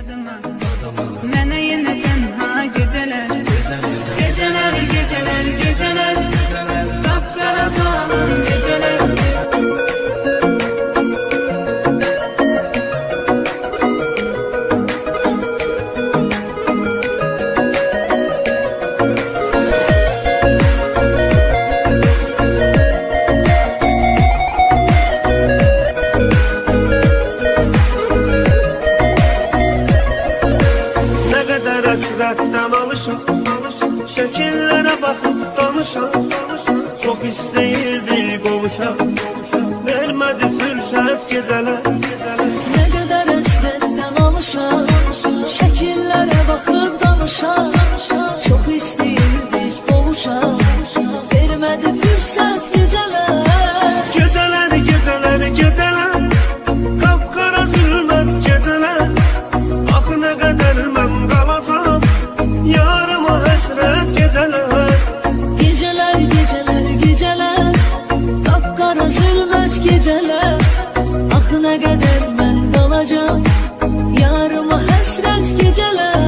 dadıma. Mənə yenə tənha gecələr, gecələr, gecələr, gecələr, qapqara zalim gecələr. Həsrətdən alışam, şəkillərə baxıb danışam. Çox istəyirdi qovuşam, vermədi fürsət gecələr. Nə qədər həsrətdən alışam, şəkillərə baxıb danışam. Çox istəyirdik qovuşam, vermədi fürsət gecələr. Gecələr, gecələr, gecələr, qapqara zülmət gecələr. Axı nə qədər mən qalacam, yarıma həsrət gecələr. Gecələr, gecələr, gecələr, qapqara zülmət gecələr. Axı nə qədər mən qalacam, yarıma həsrət gecələr.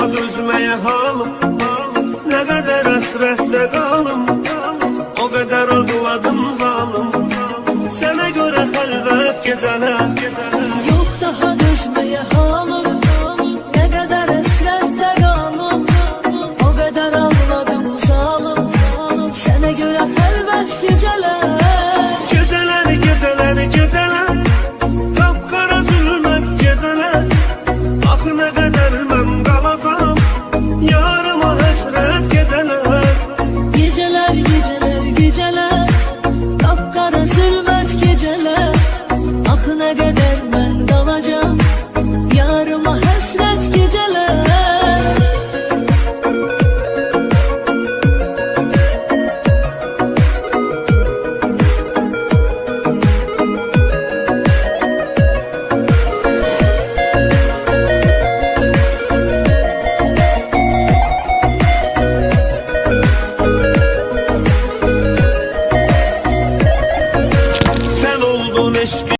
Düzməyə halım, nə qədər əsrətdə qalım, o qədər ağladım zalım. Sənə görə xəlvət gecələr. Yox daha dözməyə halım, nə qədər əsrətdə qalım, o qədər ağladım zalım. Sənə görə